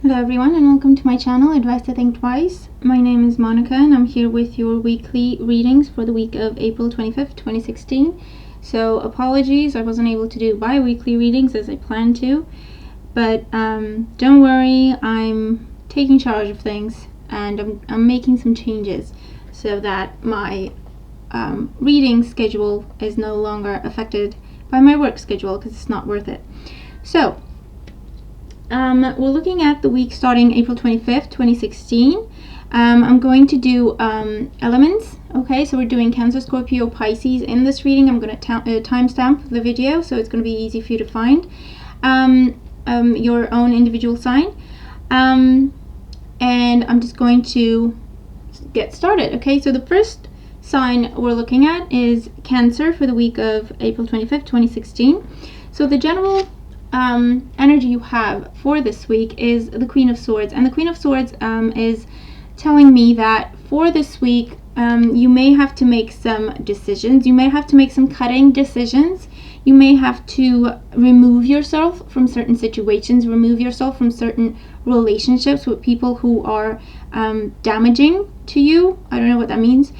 Hello everyone and welcome to my channel, Advice to Think Twice. My name is Monica and I'm here with your weekly readings for the week of April 25th, 2016. So apologies, I wasn't able to do bi-weekly readings as I planned to, but don't worry, I'm taking charge of things and I'm making some changes so that my reading schedule is no longer affected by my work schedule because it's not worth it. So we're looking at the week starting April 25th, 2016. I'm going to do elements. Okay, so we're doing Cancer, Scorpio, Pisces in this reading. I'm going to timestamp the video so it's going to be easy for you to find your own individual sign. And I'm just going to get started. Okay, so the first sign we're looking at is Cancer for the week of April 25th, 2016. So the general energy you have for this week is the Queen of Swords, and the Queen of Swords is telling me that for this week you may have to make some decisions. You may have to make some cutting decisions. You may have to remove yourself from certain situations, remove yourself from certain relationships with people who are damaging to you. I don't know what that means,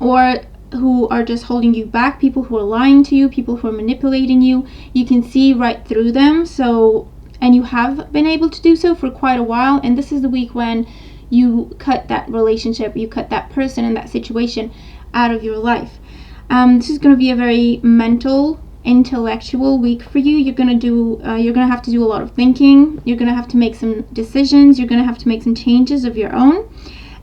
or who are just holding you back, people who are lying to you, people who are manipulating you. You can see right through them, and you have been able to do so for quite a while, and this is the week when you cut that relationship, you cut that person and that situation out of your life. This is going to be a very mental, intellectual week for you. You're going to have to do a lot of thinking. You're going to have to make some decisions. You're going to have to make some changes of your own,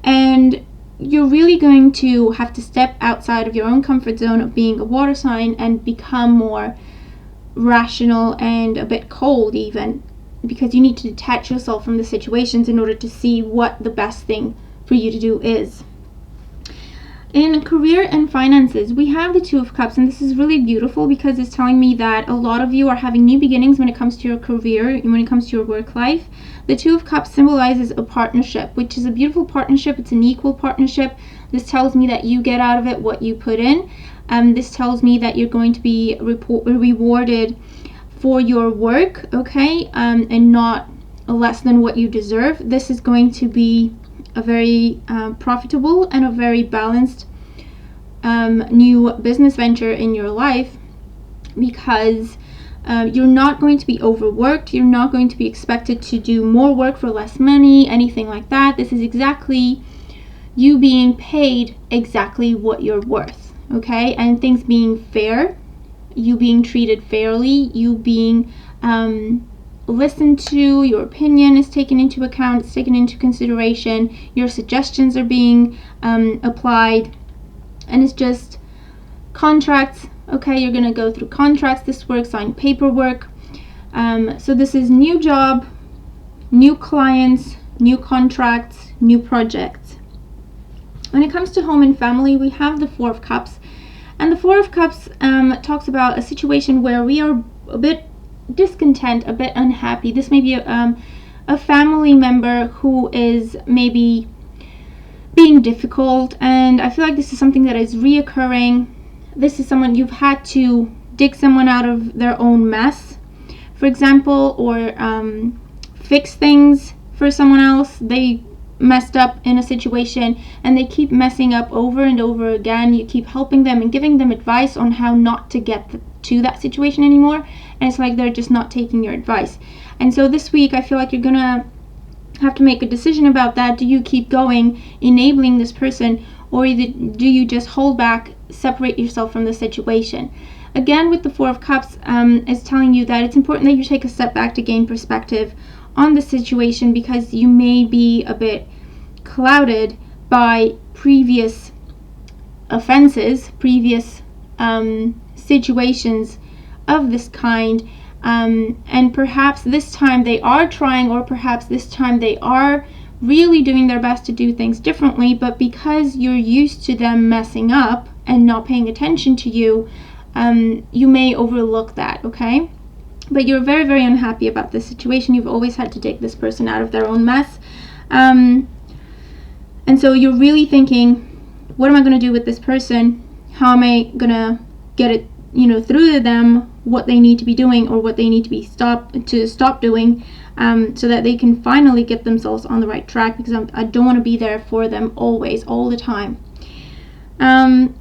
and you're really going to have to step outside of your own comfort zone of being a water sign and become more rational and a bit cold even, because you need to detach yourself from the situations in order to see what the best thing for you to do is. In career and finances, we have the Two of Cups, and this is really beautiful because it's telling me that a lot of you are having new beginnings when it comes to your career and when it comes to your work life. The Two of Cups symbolizes a partnership, which is a beautiful partnership. It's an equal partnership. This tells me that you get out of it what you put in. This tells me that you're going to be rewarded for your work, okay, and not less than what you deserve. This is going to be a very profitable and a very balanced new business venture in your life, because you're not going to be overworked. You're not going to be expected to do more work for less money, anything like that. This is exactly you being paid exactly what you're worth, okay, and things being fair, you being treated fairly, you being listened to, your opinion is taken into account, it's taken into consideration, your suggestions are being applied, and it's just contracts. Okay, you're going to go through contracts this work, sign paperwork. So this is new job, new clients, new contracts, new projects. When it comes to home and family, we have the Four of Cups, and the Four of Cups talks about a situation where we are a bit discontent, a bit unhappy. This may be a family member who is maybe being difficult, and I feel like this is something that is reoccurring. This is someone you've had to dig someone out of their own mess, for example, or fix things for someone else. They messed up in a situation and they keep messing up over and over again. You keep helping them and giving them advice on how not to get to that situation anymore, and it's like they're just not taking your advice. And so this week I feel like you're gonna have to make a decision about that. Do you keep going, enabling this person, or do you just hold back, separate yourself from the situation? Again, with the Four of Cups, is telling you that it's important that you take a step back to gain perspective on the situation, because you may be a bit clouded by previous offenses, previous situations of this kind, and perhaps this time they are trying, or perhaps this time they are really doing their best to do things differently, but because you're used to them messing up and not paying attention to you, you may overlook that, okay? But you're very, very unhappy about this situation. You've always had to dig this person out of their own mess, and so you're really thinking, what am I going to do with this person? How am I going to get it, through to them? what they need to be doing or what they need to be stop doing, so that they can finally get themselves on the right track, because I don't want to be there for them always, all the time. And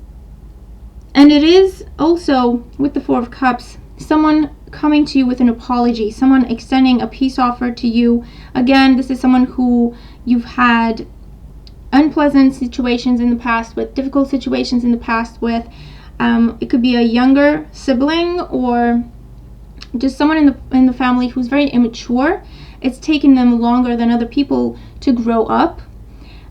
it is also, with the Four of Cups, someone coming to you with an apology, someone extending a peace offer to you. Again, this is someone who you've had unpleasant situations in the past with, difficult situations in the past with. It could be a younger sibling or just someone in the family who's very immature. It's taken them longer than other people to grow up,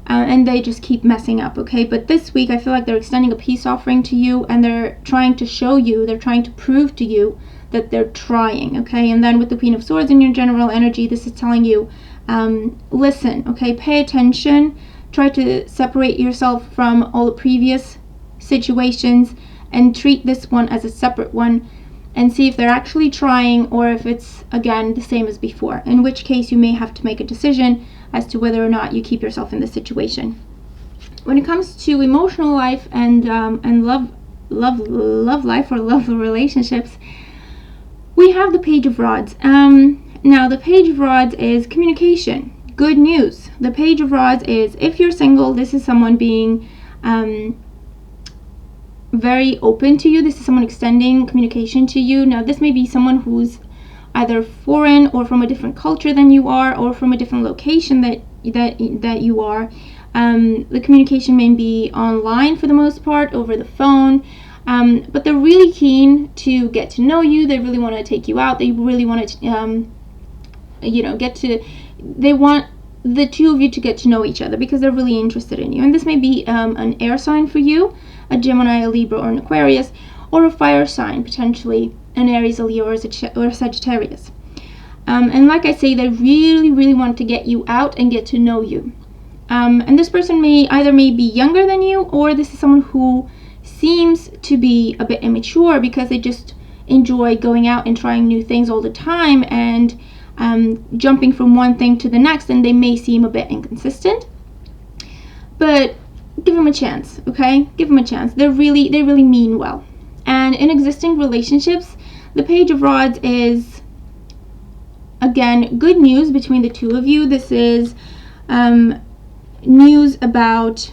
and they just keep messing up, okay? But this week I feel like they're extending a peace offering to you, and they're trying to show you, they're trying to prove to you that they're trying, okay? And then with the Queen of Swords in your general energy, this is telling you, listen, okay? Pay attention. Try to separate yourself from all the previous situations and treat this one as a separate one, and see if they're actually trying or if it's, again, the same as before, in which case you may have to make a decision as to whether or not you keep yourself in this situation. When it comes to emotional life and love life or love relationships, we have the Page of Rods. Now the Page of Rods is communication, good news. The Page of Rods is, if you're single, this is someone being very open to you. This is someone extending communication to you. Now this may be someone who's either foreign or from a different culture than you are, or from a different location that you are. The communication may be online for the most part, over the phone, but they're really keen to get to know you. They really want to take you out. They really want to they want the two of you to get to know each other because they're really interested in you. And this may be an air sign for you, a Gemini, a Libra, or an Aquarius, or a fire sign, potentially an Aries, a Leo, or a Sagittarius. And like I say, they really, really want to get you out and get to know you. And this person may be younger than you, or this is someone who seems to be a bit immature because they just enjoy going out and trying new things all the time and jumping from one thing to the next, and they may seem a bit inconsistent. But give them a chance, okay? Give them a chance. They really mean well. And in existing relationships, the Page of Rods is, again, good news between the two of you. This is news about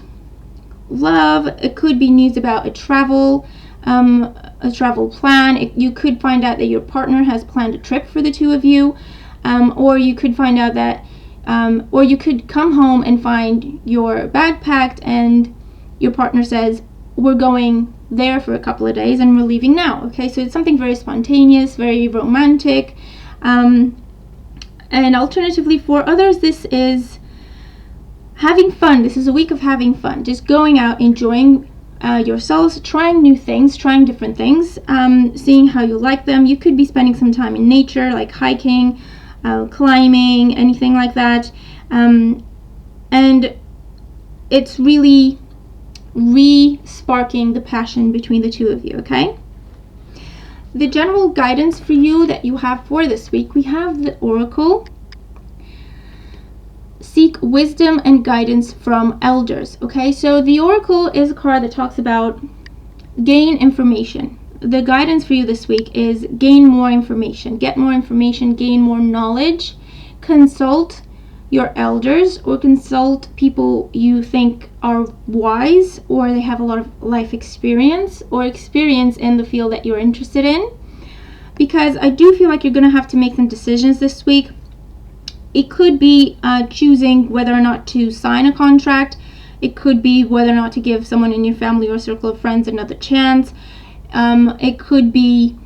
love. It could be news about a travel plan. You could find out that your partner has planned a trip for the two of you, or you could find out that, or you could come home and find your bag packed and your partner says, we're going there for a couple of days and we're leaving now, okay? So it's something very spontaneous, very romantic. And alternatively, for others, this is having fun. This is a week of having fun, just going out, enjoying yourselves, trying new things, trying different things, seeing how you like them. You could be spending some time in nature, like hiking, climbing, anything like that. And it's really re-sparking the passion between the two of you, okay? The general guidance for you that you have for this week, we have the Oracle. Seek wisdom and guidance from elders, okay? So the Oracle is a card that talks about gain information. The guidance for you this week is gain more information, get more information, gain more knowledge, consult your elders or consult people you think are wise or they have a lot of life experience or experience in the field that you're interested in, because I do feel like you're going to have to make some decisions this week. It could be choosing whether or not to sign a contract. It could be whether or not to give someone in your family or circle of friends another chance. It could be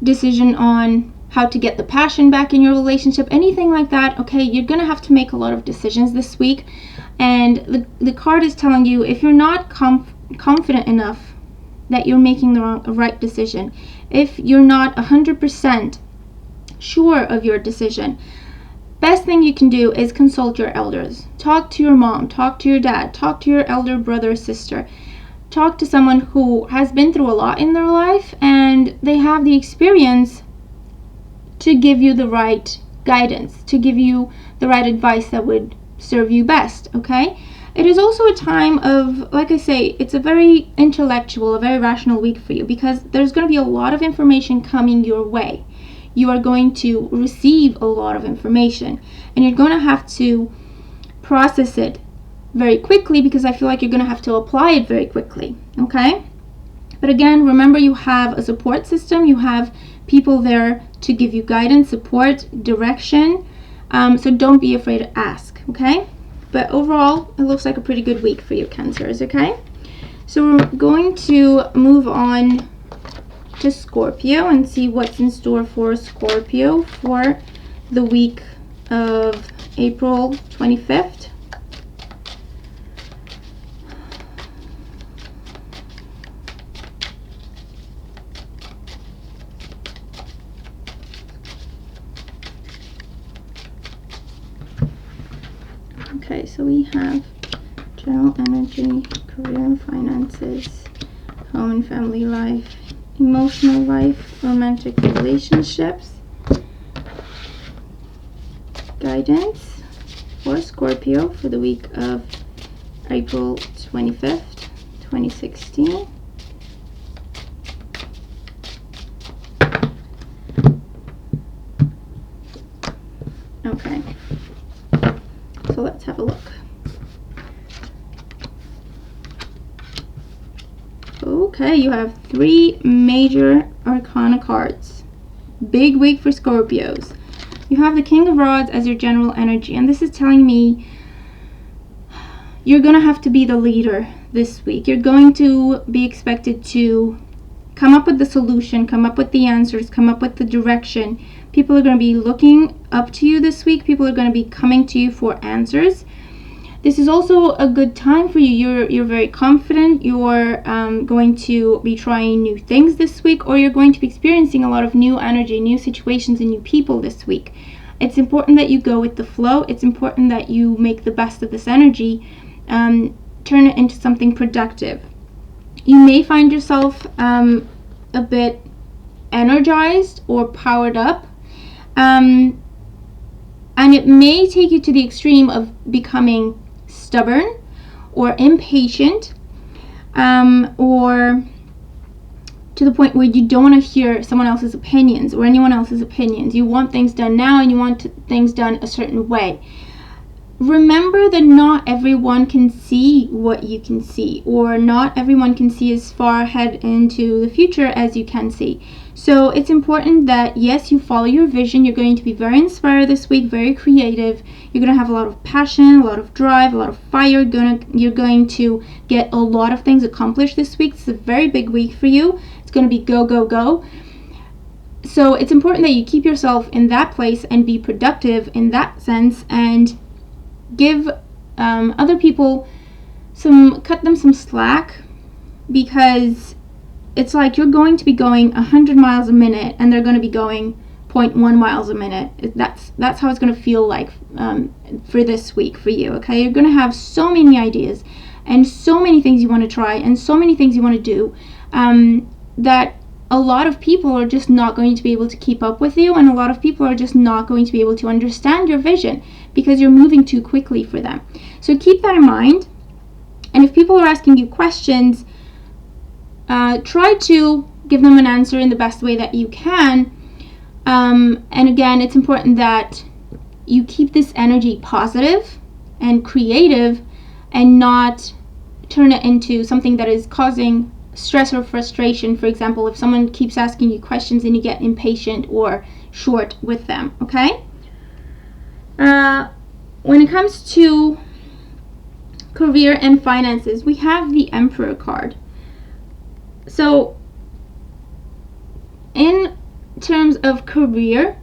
decision on how to get the passion back in your relationship, anything like that, okay? You're going to have to make a lot of decisions this week. And the card is telling you, if you're not confident enough that you're making the right decision, if you're not 100% sure of your decision, best thing you can do is consult your elders. Talk to your mom, talk to your dad, talk to your elder brother or sister. Talk to someone who has been through a lot in their life and they have the experience to give you the right guidance, to give you the right advice that would serve you best, okay? It is also a time of, like I say, it's a very intellectual, a very rational week for you, because there's going to be a lot of information coming your way. You are going to receive a lot of information, and you're going to have to process it very quickly, because I feel like you're going to have to apply it very quickly, okay? But again, remember, you have a support system. You have people there to give you guidance, support, direction. So don't be afraid to ask, okay? But overall, it looks like a pretty good week for you, Cancers, okay? So we're going to move on to Scorpio and see what's in store for Scorpio for the week of April 25th. Okay, so we have general energy, career and finances, home and family life, emotional life, romantic relationships, guidance for Scorpio for the week of April 25th, 2016. Okay. So let's have a look. Okay, you have 3 major arcana cards. Big week for Scorpios. You have the King of Rods as your general energy, and this is telling me you're going to have to be the leader this week. You're going to be expected to come up with the solution, come up with the answers, come up with the direction. People are going to be looking up to you this week. People are going to be coming to you for answers. This is also a good time for you. You're very confident. You're going to be trying new things this week, or you're going to be experiencing a lot of new energy, new situations, and new people this week. It's important that you go with the flow. It's important that you make the best of this energy, turn it into something productive. You may find yourself a bit energized or powered up, and it may take you to the extreme of becoming stubborn or impatient, or to the point where you don't want to hear someone else's opinions or anyone else's opinions. You want things done now, and you want things done a certain way. Remember that not everyone can see what you can see, or not everyone can see as far ahead into the future as you can see. So it's important that, yes, you follow your vision. You're going to be very inspired this week, very creative. You're going to have a lot of passion, a lot of drive, a lot of fire. You're going to get a lot of things accomplished this week. It's a very big week for you. It's going to be go, go, go. So it's important that you keep yourself in that place and be productive in that sense, and give other people cut them some slack, because it's like you're going to be going 100 miles a minute and they're going to be going 0.1 miles a minute. That's how it's going to feel like for this week for you, okay? You're going to have so many ideas and so many things you want to try and so many things you want to do, that a lot of people are just not going to be able to keep up with you, and a lot of people are just not going to be able to understand your vision because you're moving too quickly for them. So keep that in mind. And if people are asking you questions, try to give them an answer in the best way that you can. And again, it's important that you keep this energy positive and creative, and not turn it into something that is causing stress or frustration. For example, if someone keeps asking you questions and you get impatient or short with them, okay? When it comes to career and finances, we have the Emperor card. So in terms of career,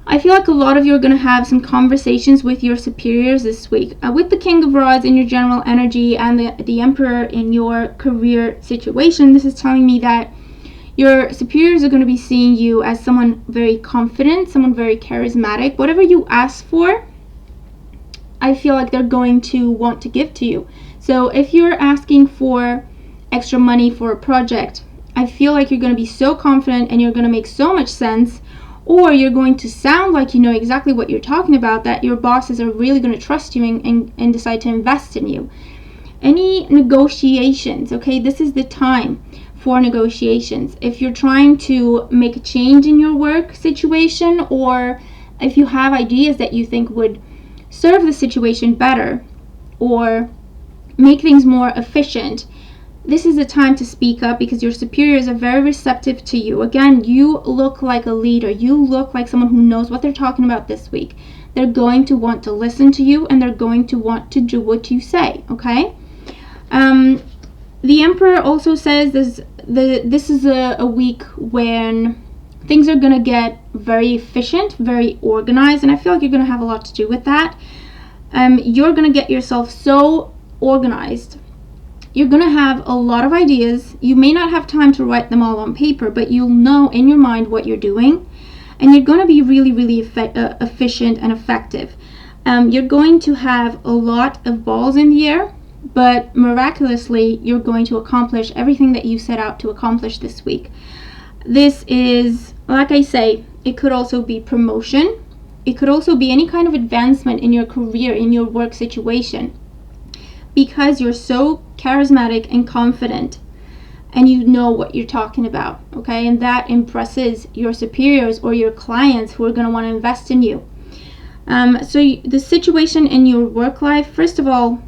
I feel like a lot of you are going to have some conversations with your superiors this week. With the King of Rods in your general energy and the Emperor in your career situation, this is telling me that your superiors are going to be seeing you as someone very confident, someone very charismatic. Whatever you ask for, I feel like they're going to want to give to you. So if you're asking for extra money for a project, I feel like you're going to be so confident and you're going to make so much sense. or you're going to sound like you know exactly what you're talking about, that your bosses are really going to trust you and decide to invest in you. Any negotiations, okay, this is the time for negotiations. If you're trying to make a change in your work situation, or if you have ideas that you think would serve the situation better or make things more efficient, this is the time to speak up, because your superiors are very receptive to you. Again, you look like a leader. You look like someone who knows what they're talking about this week. They're going to want to listen to you, and they're going to want to do what you say, okay? The Emperor also says this is a week when things are going to get very efficient, very organized, and I feel like you're going to have a lot to do with that. You're going to get yourself so organized. You're going to have a lot of ideas. You may not have time to write them all on paper, but you'll know in your mind what you're doing, and you're going to be really, really efficient and effective. You're going to have a lot of balls in the air, but miraculously, you're going to accomplish everything that you set out to accomplish this week. This is, like I say, it could also be promotion. It could also be any kind of advancement in your career, in your work situation, because you're so charismatic and confident and you know what you're talking about, okay? And that impresses your superiors or your clients who are going to want to invest in you. The situation in your work life, first of all,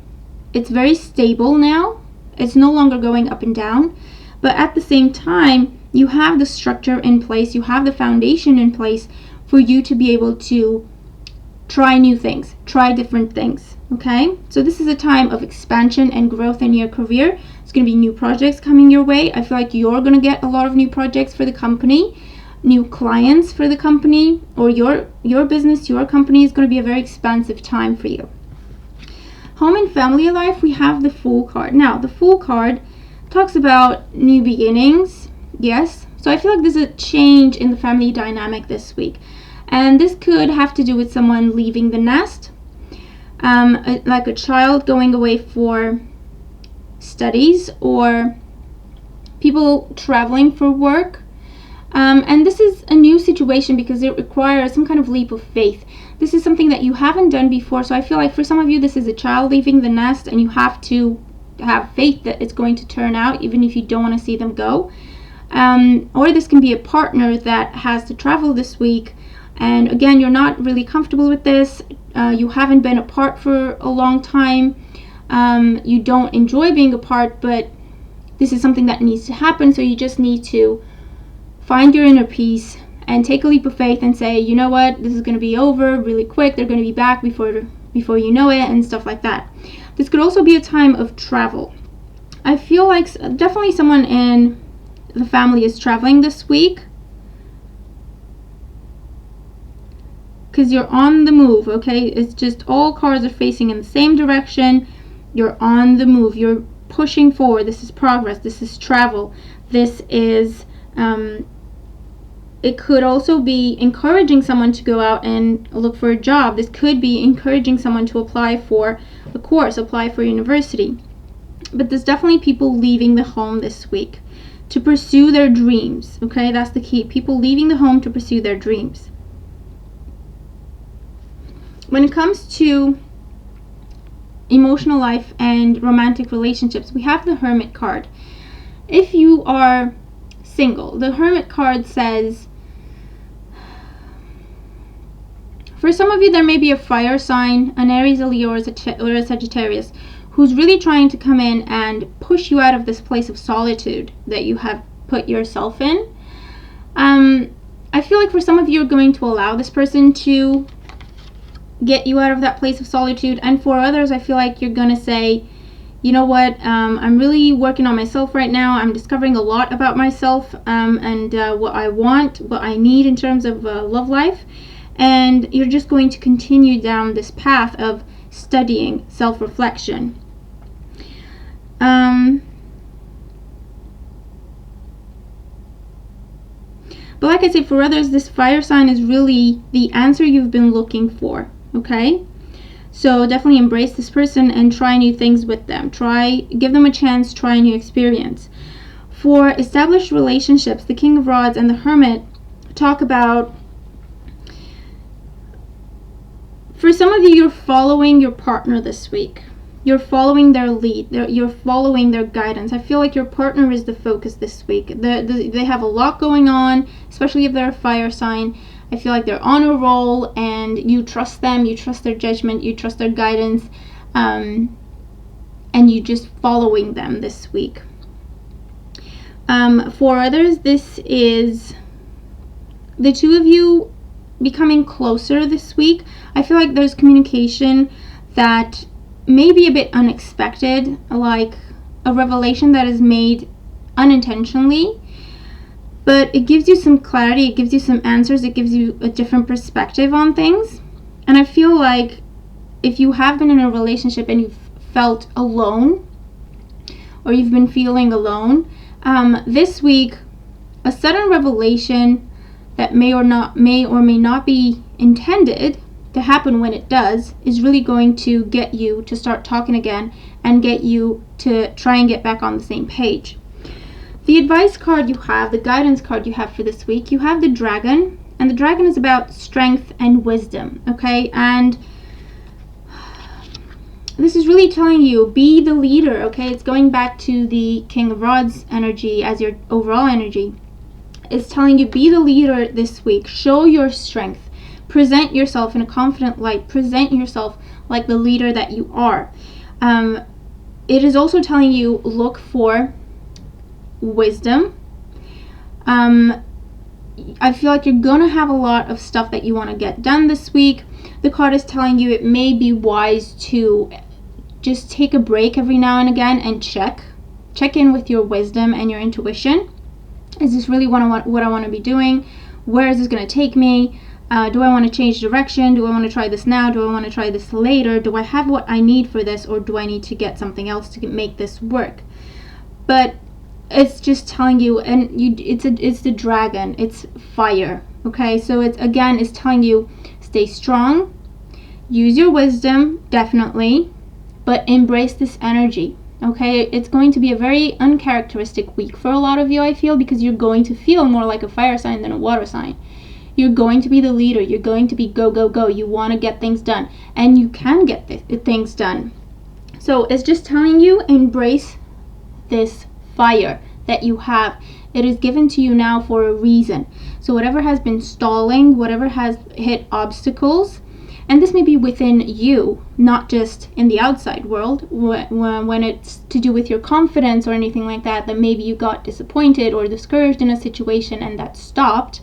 it's very stable now. It's no longer going up and down. But at the same time, you have the structure in place, you have the foundation in place for you to be able to try new things, try different things, okay? So this is a time of expansion and growth in your career. It's going to be new projects coming your way. I feel like you're going to get a lot of new projects for the company, new clients for the company, or your business, your company is going to be a very expansive time for you. Home and family life, we have the Fool card. Now, the Fool card talks about new beginnings, yes. So I feel like there's a change in the family dynamic this week. And this could have to do with someone leaving the nest, like a child going away for studies, or people traveling for work. And this is a new situation because it requires some kind of leap of faith. This is something that you haven't done before, so I feel like for some of you this is a child leaving the nest, and you have to have faith that it's going to turn out even if you don't want to see them go. Or this can be a partner that has to travel this week, and again, you're not really comfortable with this. You haven't been apart for a long time. You don't enjoy being apart, but this is something that needs to happen, so you just need to find your inner peace and take a leap of faith and say, you know what, this is going to be over really quick. They're going to be back before you know it, and stuff like that. This could also be a time of travel. I feel like definitely someone in the family is traveling this week, because you're on the move, okay? It's just all cards are facing in the same direction. You're on the move. You're pushing forward. This is progress. This is travel. This is it could also be encouraging someone to go out and look for a job. This could be encouraging someone to apply for a course, apply for university. But there's definitely people leaving the home this week to pursue their dreams, okay? That's the key. People leaving the home to pursue their dreams. When it comes to emotional life and romantic relationships, we have the Hermit card. If you are single, the Hermit card says, for some of you there may be a fire sign, an Aries, a Leo, or a Sagittarius, who's really trying to come in and push you out of this place of solitude that you have put yourself in. I feel like for some of you, you're going to allow this person to get you out of that place of solitude, and for others, I feel like you're going to say, you know what, I'm really working on myself right now. I'm discovering a lot about myself, and what I want, what I need in terms of love life, and you're just going to continue down this path of studying self-reflection. But like I said, for others, this fire sign is really the answer you've been looking for, okay? So definitely embrace this person and try new things with them. Give them a chance, try a new experience. For established relationships, the King of Rods and the Hermit talk about For some of you, you're following your partner this week. You're following their lead. You're following their guidance. I feel like your partner is the focus this week. They have a lot going on, especially if they're a fire sign. I feel like they're on a roll, and you trust them. You trust their judgment. You trust their guidance, and you just following them this week. For others, this is the two of you becoming closer this week. I feel like there's communication that may be a bit unexpected, like a revelation that is made unintentionally, but it gives you some clarity, it gives you some answers, it gives you a different perspective on things. And I feel like if you have been in a relationship and you've felt alone, or you've been feeling alone, this week a sudden revelation that may or may not be intended to happen, when it does, is really going to get you to start talking again and get you to try and get back on the same page. The advice card you have, the guidance card you have for this week, you have the dragon, and the dragon is about strength and wisdom, okay? And this is really telling you, be the leader, okay? It's going back to the King of Rods energy as your overall energy. It's telling you, be the leader this week. Show your strength. Present yourself in a confident light. Present yourself like the leader that you are. It is also telling you, look for wisdom. I feel like you're going to have a lot of stuff that you want to get done this week. The card is telling you it may be wise to just take a break every now and again and check in with your wisdom and your intuition. Is this really what I want to be doing? Where is this going to take me? Do I want to change direction? Do I want to try this now? Do I want to try this later? Do I have what I need for this, or do I need to get something else to make this work? But it's just telling you, and it's the dragon, it's fire, okay? So it's telling you, stay strong, use your wisdom, definitely, but embrace this energy. Okay, it's going to be a very uncharacteristic week for a lot of you, I feel, because you're going to feel more like a fire sign than a water sign. You're going to be the leader. You're going to be go, go, go. You want to get things done, and you can get things done. So it's just telling you, embrace this fire that you have. It is given to you now for a reason. So whatever has been stalling, whatever has hit obstacles, and this may be within you, not just in the outside world, when it's to do with your confidence or anything like that, that maybe you got disappointed or discouraged in a situation and that stopped.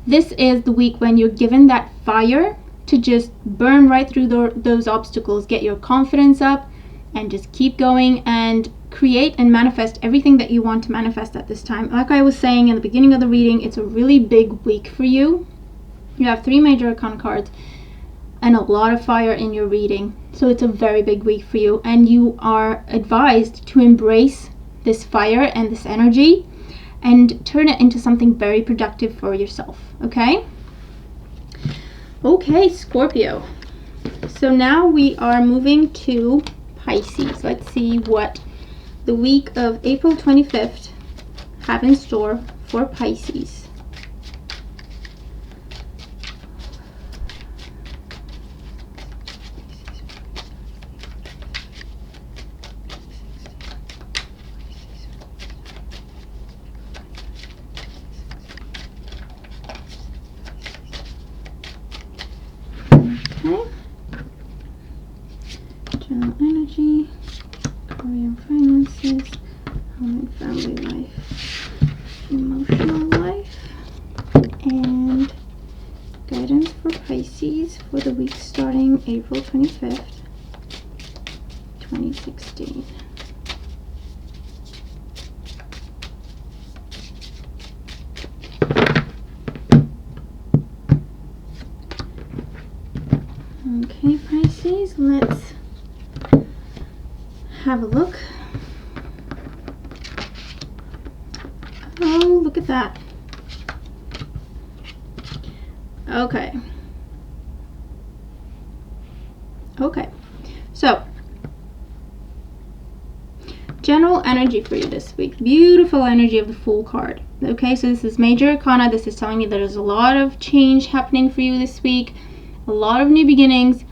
This is the week when you're given that fire to just burn right through those obstacles, get your confidence up, and just keep going and create and manifest everything that you want to manifest at this time. Like I was saying in the beginning of the reading, it's a really big week for you. You have 3 major arcana cards and a lot of fire in your reading. So it's a very big week for you, and you are advised to embrace this fire and this energy and turn it into something very productive for yourself, okay? Okay, Scorpio. So now we are moving to Pisces. Let's see what the week of April 25th have in store for Pisces. Okay. General energy, career and finances, home and family life, emotional life, and guidance for Pisces for the week starting April 25th, 2016. Okay, Pisces, let's have a look. Oh, look at that. Okay. Okay. So, general energy for you this week. Beautiful energy of the Fool card. Okay, so this is major arcana. This is telling me there's a lot of change happening for you this week. a lot of new beginnings,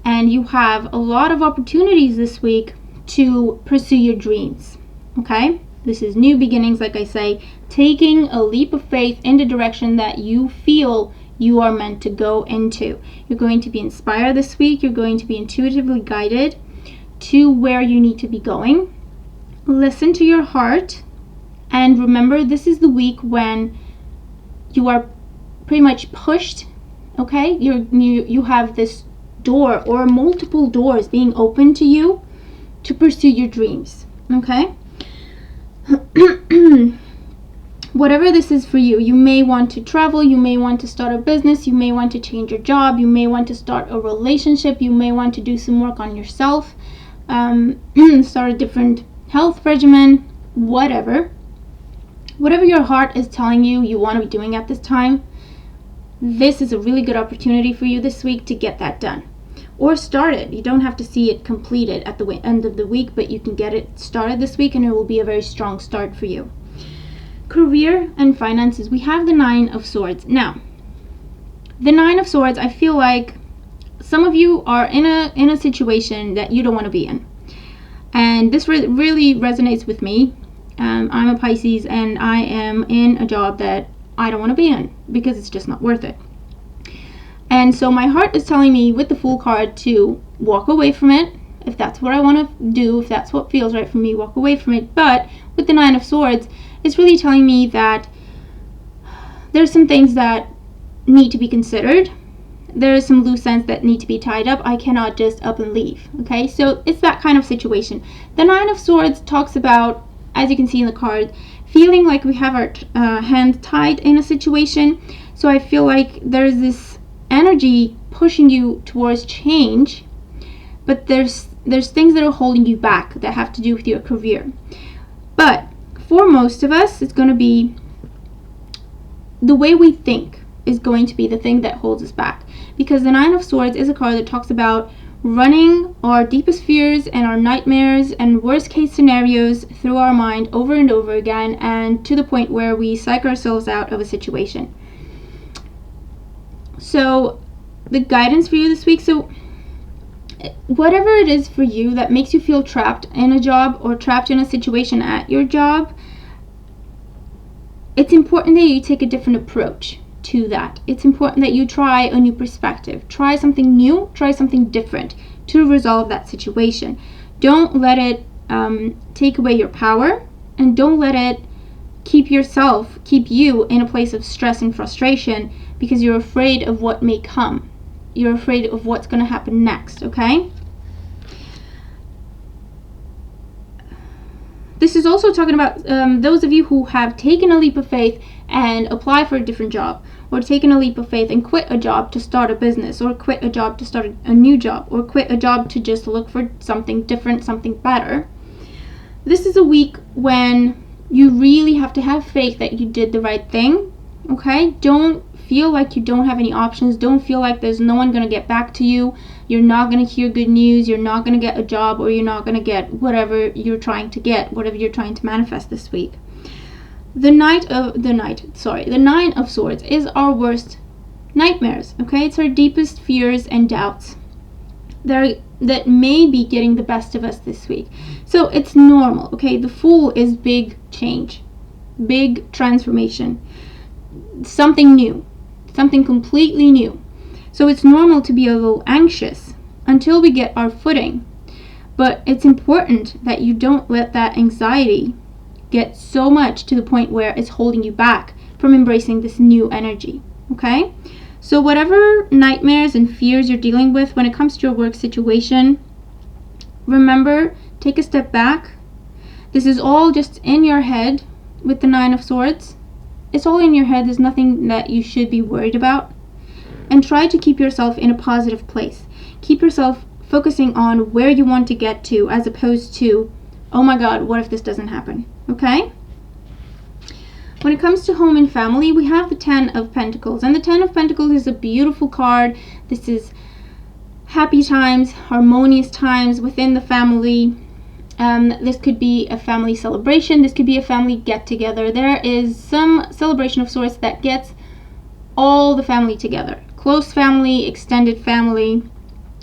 and you have a lot of opportunities this week to pursue your dreams. Okay? This is new beginnings, like I say, taking a leap of faith in the direction that you feel you are meant to go into. You're going to be inspired this week. You're going to be intuitively guided to where you need to be going. Listen to your heart, and remember, this is the week when you are pretty much pushed. Okay, you have this door or multiple doors being open to you to pursue your dreams. Okay. Whatever this is for you, you may want to travel, you may want to start a business, you may want to change your job, you may want to start a relationship, you may want to do some work on yourself, start a different health regimen, whatever your heart is telling you you want to be doing at this time. This is a really good opportunity for you this week to get that done or start it. You don't have to see it completed at the end of the week, but you can get it started this week, and it will be a very strong start for you. Career and finances, we have the 9 of Swords. Now, the 9 of Swords, I feel like some of you are in a situation that you don't want to be in, and this really resonates with me. I'm a Pisces, and I am in a job that I don't want to be in because it's just not worth it. And so my heart is telling me with the Fool card to walk away from it. If that's what I want to do, if that's what feels right for me, walk away from it. But with the 9 of Swords, it's really telling me that there's some things that need to be considered. There's some loose ends that need to be tied up. I cannot just up and leave. Okay, so it's that kind of situation. The 9 of Swords talks about, as you can see in the card, feeling like we have our hands tied in a situation. So I feel like there's this energy pushing you towards change, but there's things that are holding you back that have to do with your career. But for most of us, it's going to be the way we think is going to be the thing that holds us back, because the 9 of Swords is a card that talks about running our deepest fears and our nightmares and worst case scenarios through our mind over and over again, and to the point where we psych ourselves out of a situation. So the guidance for you this week, so whatever it is for you that makes you feel trapped in a job or trapped in a situation at your job, it's important that you take a different approach to that. It's important that you try a new perspective, try something new, try something different to resolve that situation. Don't let it take away your power, and don't let it keep you in a place of stress and frustration because you're afraid of what may come. You're afraid of what's going to happen next, okay? This is also talking about those of you who have taken a leap of faith and apply for a different job, or taken a leap of faith and quit a job to start a business, or quit a job to start a new job, or quit a job to just look for something different, something better. This is a week when you really have to have faith that you did the right thing, okay? Don't feel like you don't have any options. Don't feel like there's no one going to get back to you. You're not going to hear good news. You're not going to get a job, or you're not going to get whatever you're trying to get, whatever you're trying to manifest this week. The 9 of Swords is our worst nightmares, okay? It's our deepest fears and doubts that may be getting the best of us this week. So it's normal, okay? The Fool is big change, big transformation, something new, something completely new. So it's normal to be a little anxious until we get our footing. But it's important that you don't let that anxiety get so much to the point where it's holding you back from embracing this new energy, okay? So whatever nightmares and fears you're dealing with when it comes to your work situation, remember, take a step back. This is all just in your head with the 9 of Swords. It's all in your head. There's nothing that you should be worried about. And try to keep yourself in a positive place. Keep yourself focusing on where you want to get to, as opposed to, oh my God, what if this doesn't happen? Okay? When it comes to home and family, we have the 10 of Pentacles. And the 10 of Pentacles is a beautiful card. This is happy times, harmonious times within the family. This could be a family celebration. This could be a family get-together. There is some celebration of sorts that gets all the family together, close family, extended family.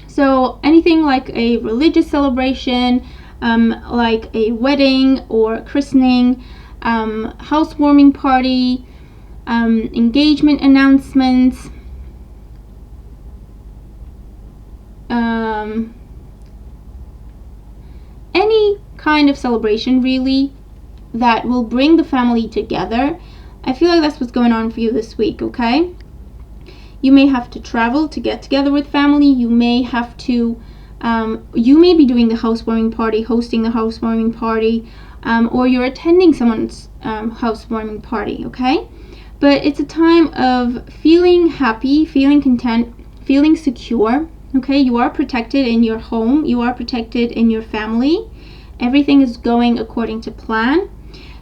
So anything like a religious celebration, like a wedding or christening, housewarming party, engagement announcements, any kind of celebration really that will bring the family together. I feel like that's what's going on for you this week, okay? You may have to travel to get together with family. You may have to, you may be doing the housewarming party, hosting the housewarming party, or you're attending someone's housewarming party, okay? But it's a time of feeling happy, feeling content, feeling secure, okay? You are protected in your home. You are protected in your family. Everything is going according to plan.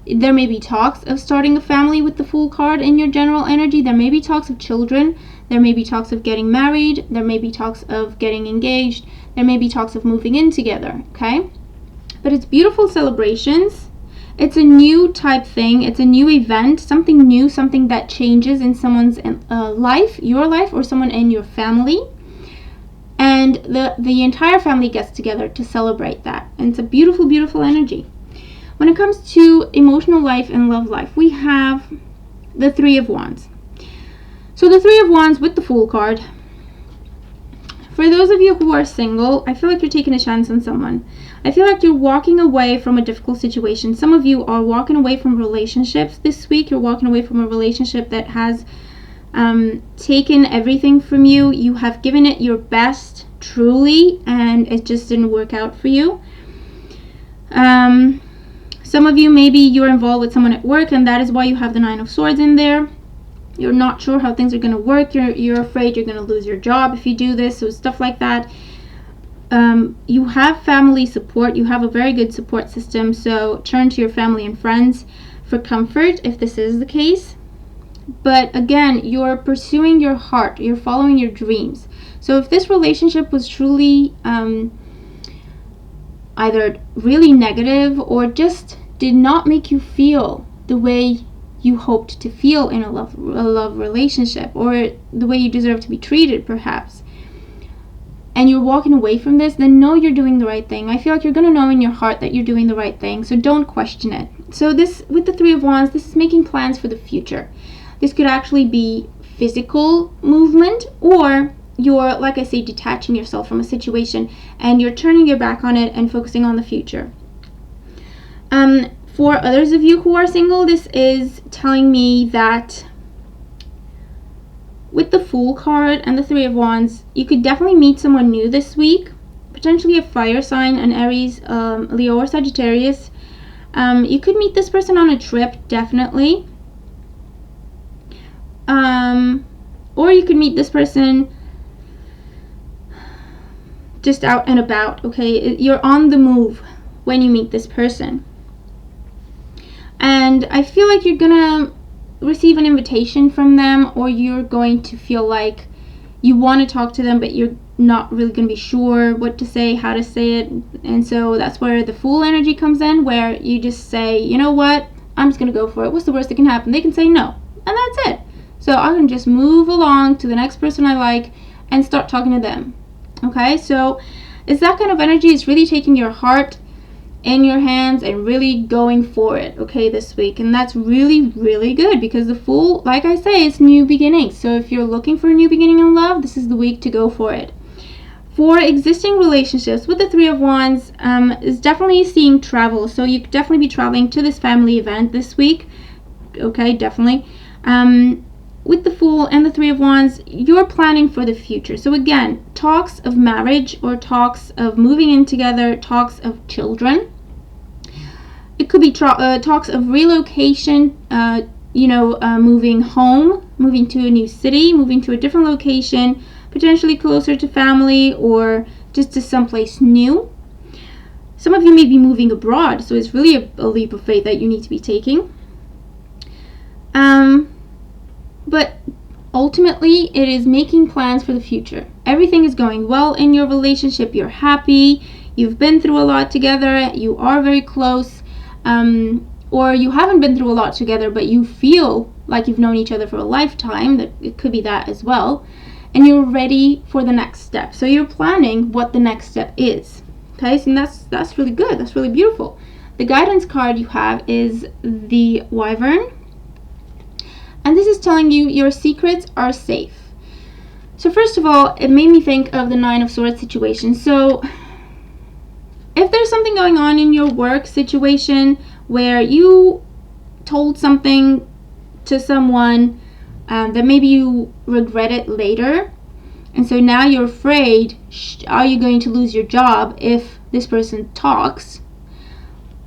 There may be talks of starting a family with the Fool card in your general energy. There may be talks of children. There may be talks of getting married. There may be talks of getting engaged. There may be talks of moving in together, okay? But it's beautiful celebrations. It's a new type thing. It's a new event, something new, something that changes in someone's life, your life, or someone in your family. And the entire family gets together to celebrate that. And it's a beautiful, beautiful energy. When it comes to emotional life and love life, we have the Three of Wands. So the Three of Wands with the Fool card. For those of you who are single, I feel like you're taking a chance on someone. I feel like you're walking away from a difficult situation. Some of you are walking away from relationships this week. You're walking away from a relationship that has taken everything from you. You have given it your best, truly, and it just didn't work out for you. Some of you, maybe you're involved with someone at work, and that is why you have the Nine of Swords in there. You're not sure how things are going to work. You're afraid you're going to lose your job if you do this, so stuff like that. You have family support. You have a very good support system, so turn to your family and friends for comfort if this is the case. But again, you're pursuing your heart. You're following your dreams. So if this relationship was truly either really negative or just did not make you feel the way you hoped to feel in a love relationship, or the way you deserve to be treated perhaps, and you're walking away from this, then know you're doing the right thing. I feel like you're going to know in your heart that you're doing the right thing, so don't question it. So this, with the Three of Wands, this is making plans for the future. This could actually be physical movement, or you're, like I say, detaching yourself from a situation and you're turning your back on it and focusing on the future. For others of you who are single, this is telling me that with the Fool card and the Three of Wands, you could definitely meet someone new this week, potentially a fire sign, an Aries, Leo, or Sagittarius. You could meet this person on a trip, definitely. Or you could meet this person just out and about, okay? You're on the move when you meet this person. And I feel like you're gonna receive an invitation from them, or you're going to feel like you want to talk to them, but you're not really going to be sure what to say, how to say it. And so that's where the Fool energy comes in, where you just say, you know what, I'm just going to go for it. What's the worst that can happen? They can say no, and that's it. So I can just move along to the next person I like and start talking to them. Okay, so it's that kind of energy. It's really taking your heart in your hands and really going for it, okay, this week. And that's really, really good, because the Fool, like I say, it's new beginnings. So if you're looking for a new beginning in love, this is the week to go for it. For existing relationships, with the Three of Wands, is definitely seeing travel. So you could definitely be traveling to this family event this week, okay, definitely. With the Fool and the Three of Wands, you're planning for the future. So again, talks of marriage, or talks of moving in together, talks of children. It could be talks of relocation, moving home, moving to a new city, moving to a different location, potentially closer to family, or just to someplace new. Some of you may be moving abroad, so it's really a leap of faith that you need to be taking. But ultimately, it is making plans for the future. Everything is going well in your relationship. You're happy. You've been through a lot together. You are very close. Or you haven't been through a lot together, but you feel like you've known each other for a lifetime. That it could be that as well. and you're ready for the next step. So you're planning what the next step is. Okay, so that's really good. That's really beautiful. The guidance card you have is the Wyvern, and this is telling you your secrets are safe. So first of all, it made me think of the Nine of Swords situation. So if there's something going on in your work situation where you told something to someone that maybe you regret it later, and so now you're afraid, are you going to lose your job if this person talks?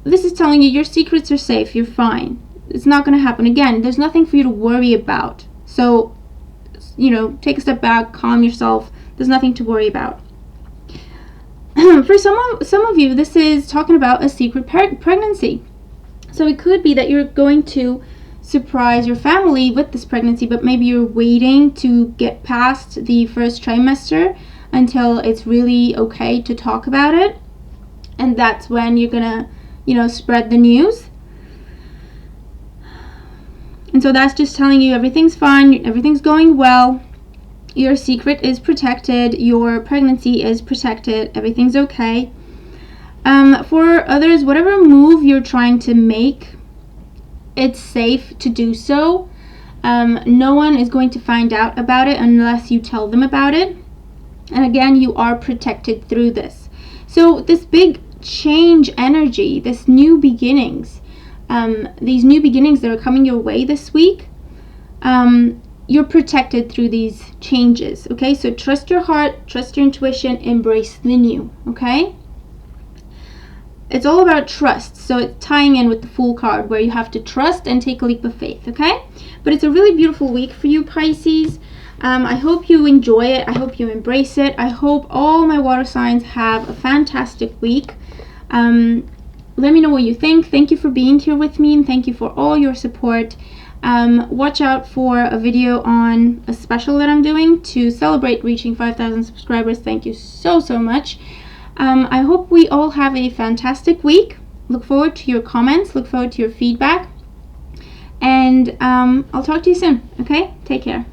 This is telling you your secrets are safe, you're fine. It's not going to happen again. There's nothing for you to worry about. So, take a step back, calm yourself. There's nothing to worry about. For some of you, this is talking about a secret pregnancy. So it could be that you're going to surprise your family with this pregnancy, but maybe you're waiting to get past the first trimester until it's really okay to talk about it. And that's when you're gonna, spread the news. And so that's just telling you everything's fine, everything's going well. Your secret is protected, your pregnancy is protected, everything's okay. For others, whatever move you're trying to make, it's safe to do so. No one is going to find out about it unless you tell them about it. And again, you are protected through this. So this big change energy, this new beginnings, these new beginnings that are coming your way this week, you're protected through these changes. Okay, so trust your heart, trust your intuition, embrace the new. Okay, it's all about trust. So it's tying in with the Fool card, where you have to trust and take a leap of faith. Okay, but it's a really beautiful week for you, Pisces. I hope you enjoy it. I hope you embrace it. I hope all my water signs have a fantastic week. Let me know what you think. Thank you for being here with me, and thank you for all your support. Watch out for a video on a special that I'm doing to celebrate reaching 5,000 subscribers. Thank you so much. I hope we all have a fantastic week. Look forward to your comments. Look forward to your feedback. And I'll talk to you soon. Okay? Take care.